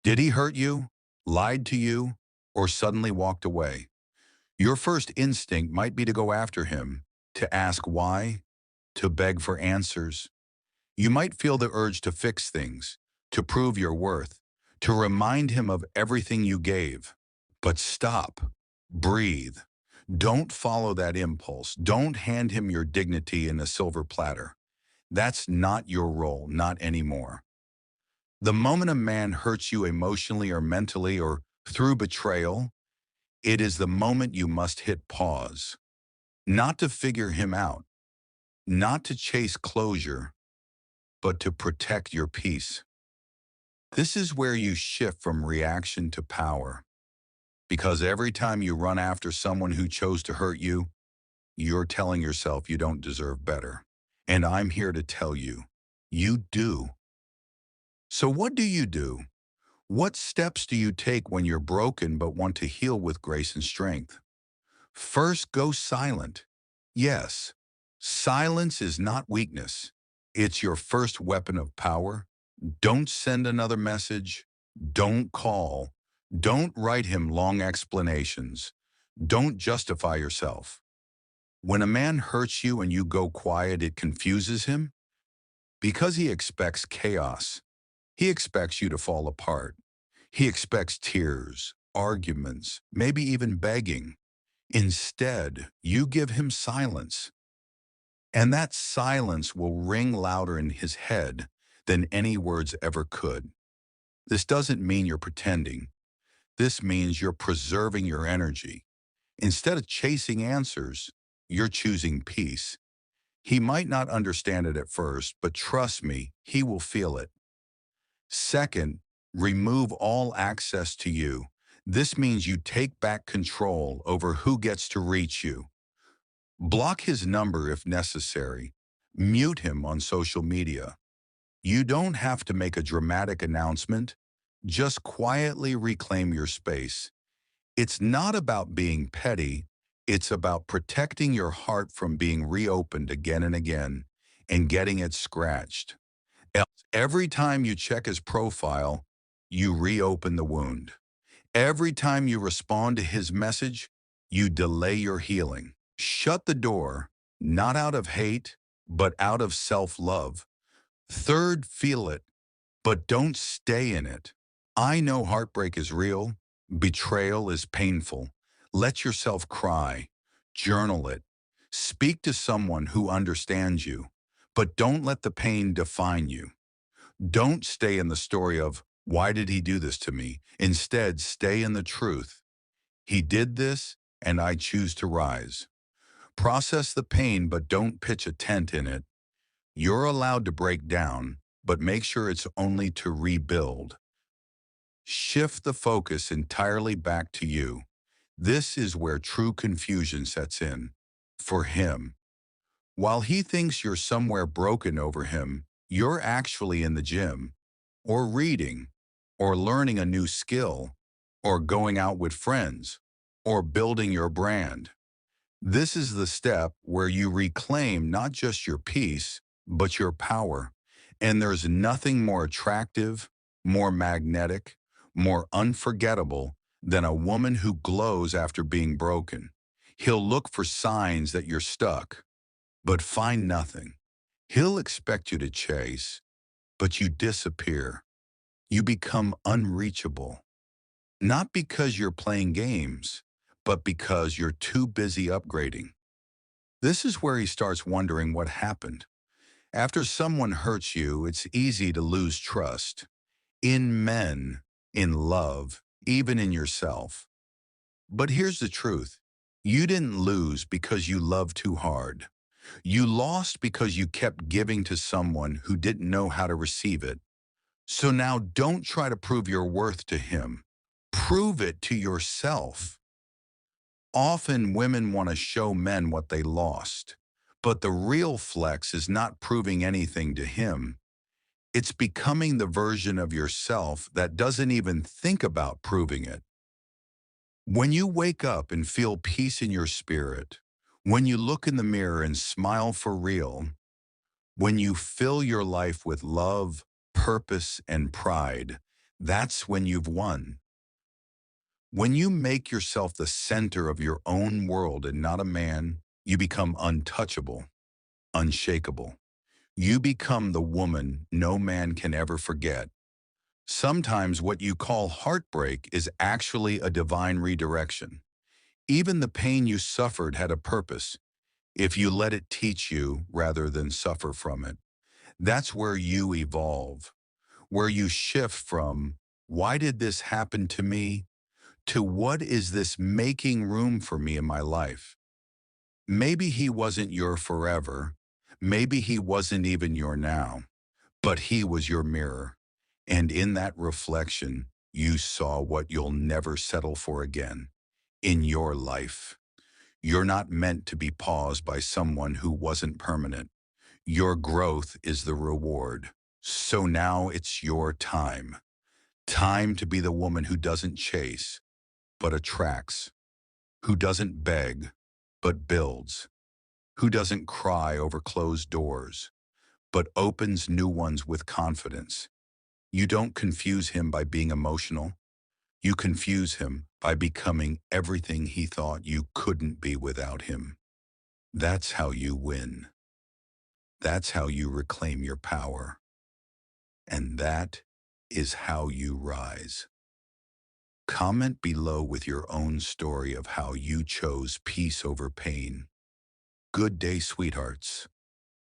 Did he hurt you, lied to you, or suddenly walked away? Your first instinct might be to go after him, to ask why, to beg for answers. You might feel the urge to fix things, to prove your worth, to remind him of everything you gave. But stop. Breathe. Don't follow that impulse. Don't hand him your dignity in a silver platter. That's not your role, not anymore. The moment a man hurts you emotionally or mentally or through betrayal, it is the moment you must hit pause. Not to figure him out, not to chase closure, but to protect your peace. This is where you shift from reaction to power. Because every time you run after someone who chose to hurt you, you're telling yourself you don't deserve better. And I'm here to tell you, you do. So what do you do? What steps do you take when you're broken but want to heal with grace and strength? First, go silent. Yes, silence is not weakness. It's your first weapon of power. Don't send another message. Don't call. Don't write him long explanations. Don't justify yourself. When a man hurts you and you go quiet, it confuses him because he expects chaos. He expects you to fall apart. He expects tears, arguments, maybe even begging. Instead, you give him silence. And that silence will ring louder in his head than any words ever could. This doesn't mean you're pretending. This means you're preserving your energy. Instead of chasing answers, you're choosing peace. He might not understand it at first, but trust me, he will feel it. Second, remove all access to you. This means you take back control over who gets to reach you. Block his number if necessary. Mute him on social media. You don't have to make a dramatic announcement. Just quietly reclaim your space. It's not about being petty. It's about protecting your heart from being reopened again and again and getting it scratched. Else, every time you check his profile, you reopen the wound. Every time you respond to his message, you delay your healing. Shut the door, not out of hate, but out of self-love. Third, feel it, but don't stay in it. I know heartbreak is real. Betrayal is painful. Let yourself cry. Journal it. Speak to someone who understands you, but don't let the pain define you. Don't stay in the story of, why did he do this to me? Instead, stay in the truth. He did this, and I choose to rise. Process the pain, but don't pitch a tent in it. You're allowed to break down, but make sure it's only to rebuild. Shift the focus entirely back to you. This is where true confusion sets in. For him. While he thinks you're somewhere broken over him, you're actually in the gym, or reading, or learning a new skill, or going out with friends, or building your brand. This is the step where you reclaim not just your peace, but your power. And there's nothing more attractive, more magnetic, more unforgettable than a woman who glows after being broken. He'll look for signs that you're stuck, but find nothing. He'll expect you to chase, but you disappear. You become unreachable. Not because you're playing games, but because you're too busy upgrading. This is where he starts wondering what happened. After someone hurts you, it's easy to lose trust. In men, in love, even in yourself. But here's the truth. You didn't lose because you loved too hard. You lost because you kept giving to someone who didn't know how to receive it. So now don't try to prove your worth to him. Prove it to yourself. Often women want to show men what they lost. But the real flex is not proving anything to him. It's becoming the version of yourself that doesn't even think about proving it. When you wake up and feel peace in your spirit, when you look in the mirror and smile for real, when you fill your life with love, purpose, and pride, That's when you've won. When you make yourself the center of your own world and not a man, you become untouchable, unshakable. You become the woman no man can ever forget. Sometimes what you call heartbreak is actually a divine redirection. Even the pain you suffered had a purpose, if you let it teach you rather than suffer from it. That's where you evolve, where you shift from, why did this happen to me, to what is this making room for me in my life? Maybe he wasn't your forever. Maybe he wasn't even your now, but he was your mirror. And in that reflection, you saw what you'll never settle for again in your life. You're not meant to be paused by someone who wasn't permanent. Your growth is the reward. So now it's your time. Time to be the woman who doesn't chase, but attracts, who doesn't beg, but builds, who doesn't cry over closed doors, but opens new ones with confidence. You don't confuse him by being emotional. You confuse him by becoming everything he thought you couldn't be without him. That's how you win. That's how you reclaim your power. And that is how you rise. Comment below with your own story of how you chose peace over pain. Good day, sweethearts.